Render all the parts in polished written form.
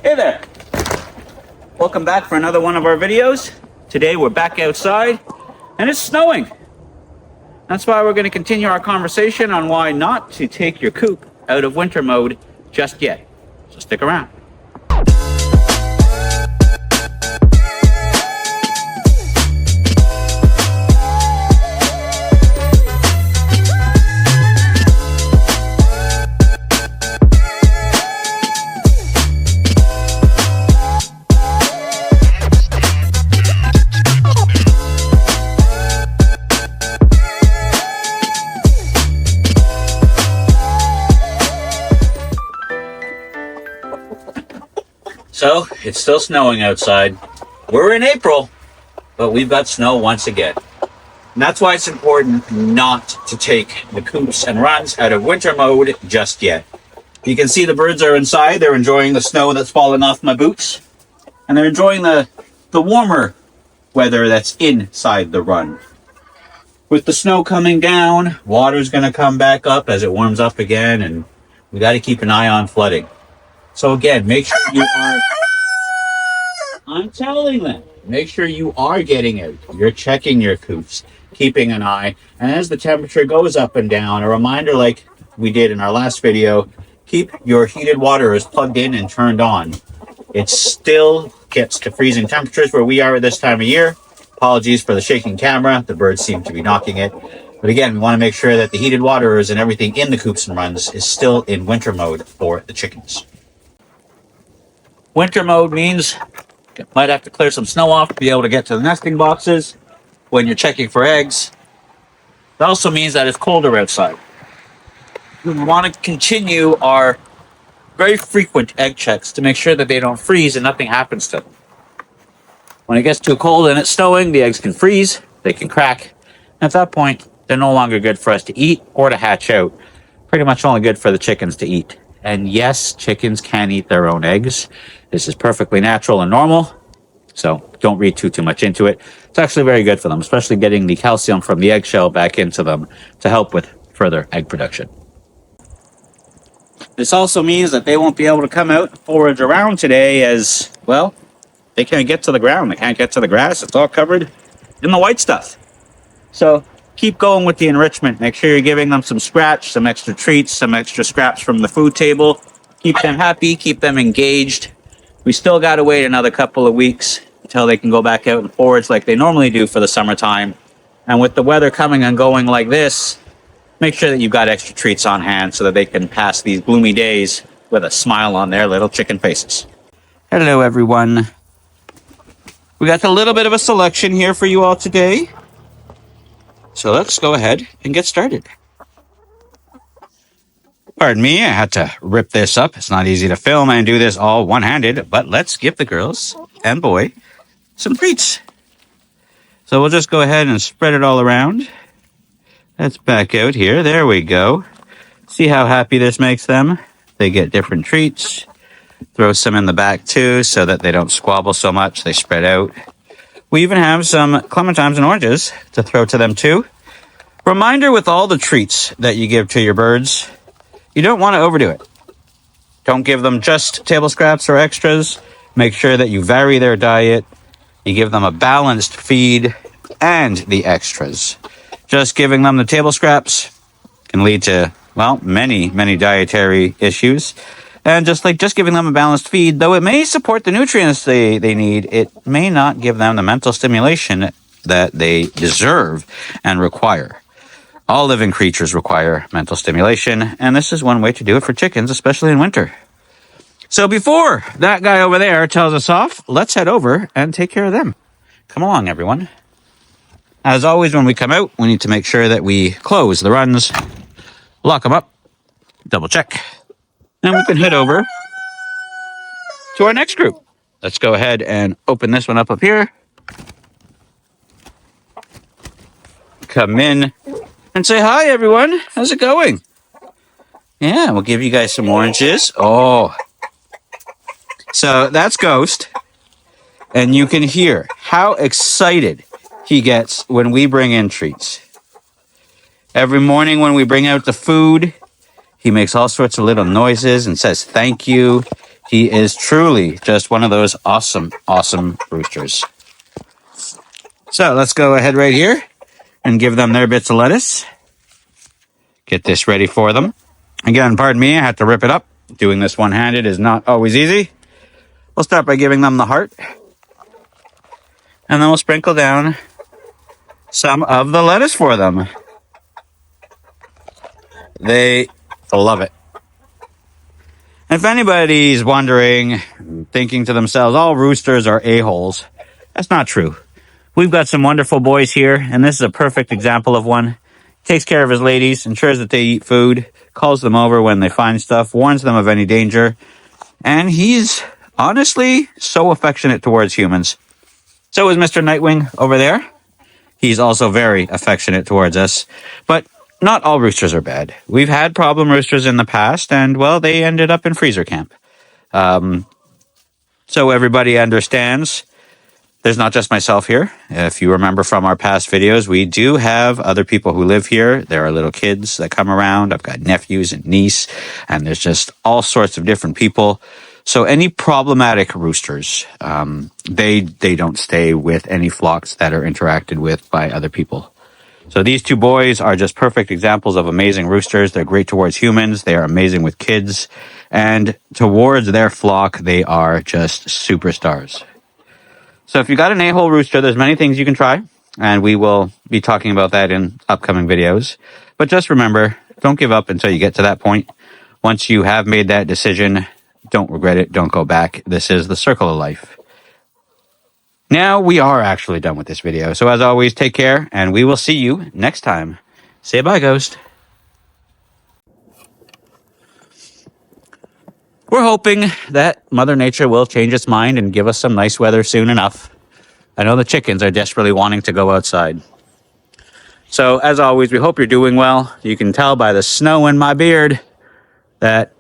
Hey there! Welcome back for another one of our videos. Today we're back outside and it's snowing. That's why we're going to continue our conversation on why not to take your coop out of winter mode just yet. So stick around. So, it's still snowing outside. We're in April, but we've got snow once again. And that's why it's important not to take the coops and runs out of winter mode just yet. You can see the birds are inside. They're enjoying the snow that's falling off my boots. And they're enjoying the warmer weather that's inside the run. With the snow coming down, water's going to come back up as it warms up again, and we got to keep an eye on flooding. So again, make sure you are, I'm telling them, make sure you are getting out. You're checking your coops, keeping an eye. And as the temperature goes up and down, a reminder like we did in our last video, keep your heated waters plugged in and turned on. It still gets to freezing temperatures where we are at this time of year. Apologies for the shaking camera. The birds seem to be knocking it. But again, we want to make sure that the heated waters and everything in the coops and runs is still in winter mode for the chickens. Winter mode means you might have to clear some snow off to be able to get to the nesting boxes when you're checking for eggs. It also means that it's colder outside. We want to continue our very frequent egg checks to make sure that they don't freeze and nothing happens to them. When it gets too cold and it's snowing, the eggs can freeze, they can crack. And at that point, they're no longer good for us to eat or to hatch out. Pretty much only good for the chickens to eat. And yes, chickens can eat their own eggs. This is perfectly natural and normal, so don't read too much into it. It's actually very good for them, especially getting the calcium from the eggshell back into them to help with further egg production. This also means that they won't be able to come out and forage around today as, well, they can't get to the ground. They can't get to the grass. It's all covered in the white stuff. So keep going with the enrichment. Make sure you're giving them some scratch, some extra treats, some extra scraps from the food table. Keep them happy, keep them engaged. We still got to wait another couple of weeks until they can go back out and forage like they normally do for the summertime. And with the weather coming and going like this, make sure that you've got extra treats on hand so that they can pass these gloomy days with a smile on their little chicken faces. Hello, everyone. We got a little bit of a selection here for you all today. So let's go ahead and get started. Pardon me, I had to rip this up. It's not easy to film and do this all one-handed, but let's give the girls and boy some treats. So we'll just go ahead and spread it all around. Let's back out here. There we go. See how happy this makes them? They get different treats. Throw some in the back too so that they don't squabble so much. They spread out. We even have some clementines and oranges to throw to them too. Reminder with all the treats that you give to your birds, you don't want to overdo it. Don't give them just table scraps or extras. Make sure that you vary their diet. You give them a balanced feed and the extras. Just giving them the table scraps can lead to, well, many dietary issues. And just giving them a balanced feed, though it may support the nutrients they need, it may not give them the mental stimulation that they deserve and require. All living creatures require mental stimulation, and this is one way to do it for chickens, especially in winter. So before that guy over there tells us off, let's head over and take care of them. Come along, everyone. As always, when we come out, we need to make sure that we close the runs, lock them up, double check, and we can head over to our next group. Let's go ahead and open this one up here. Come in and say hi, everyone. How's it going? Yeah, we'll give you guys some oranges. Oh. So that's Ghost. And you can hear how excited he gets when we bring in treats. Every morning when we bring out the food, he makes all sorts of little noises and says thank you. He is truly just one of those awesome, awesome roosters. So let's go ahead right here and give them their bits of lettuce. Get this ready for them. Again, pardon me, I had to rip it up. Doing this one-handed is not always easy. We'll start by giving them the heart. And then we'll sprinkle down some of the lettuce for them. They love it. If anybody's wondering, thinking to themselves, all roosters are a-holes, that's not true. We've got some wonderful boys here, and this is a perfect example of one. Takes care of his ladies, ensures that they eat food, calls them over when they find stuff, warns them of any danger, and he's honestly so affectionate towards humans. So is Mr. Nightwing over there. He's also very affectionate towards us, but not all roosters are bad. We've had problem roosters in the past, and, well, they ended up in freezer camp. So everybody understands there's not just myself here. If you remember from our past videos, we do have other people who live here. There are little kids that come around. I've got nephews and niece, and there's just all sorts of different people. So any problematic roosters, they don't stay with any flocks that are interacted with by other people. So these two boys are just perfect examples of amazing roosters. They're great towards humans. They are amazing with kids. And towards their flock, they are just superstars. So if you got an a-hole rooster, there's many things you can try. And we will be talking about that in upcoming videos. But just remember, don't give up until you get to that point. Once you have made that decision, don't regret it. Don't go back. This is the circle of life. Now we are actually done with this video. So as always, take care, and we will see you next time. Say bye, Ghost. We're hoping that Mother Nature will change its mind and give us some nice weather soon enough. I know the chickens are desperately wanting to go outside. So as always, we hope you're doing well. You can tell by the snow in my beard that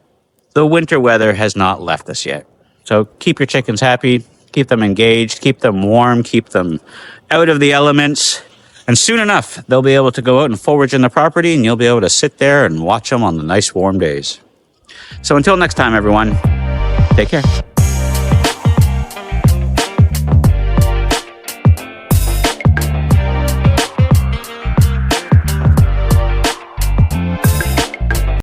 the winter weather has not left us yet. So keep your chickens happy. Keep them engaged, keep them warm, keep them out of the elements. And soon enough, they'll be able to go out and forage in the property, and you'll be able to sit there and watch them on the nice warm days. So until next time, everyone, take care.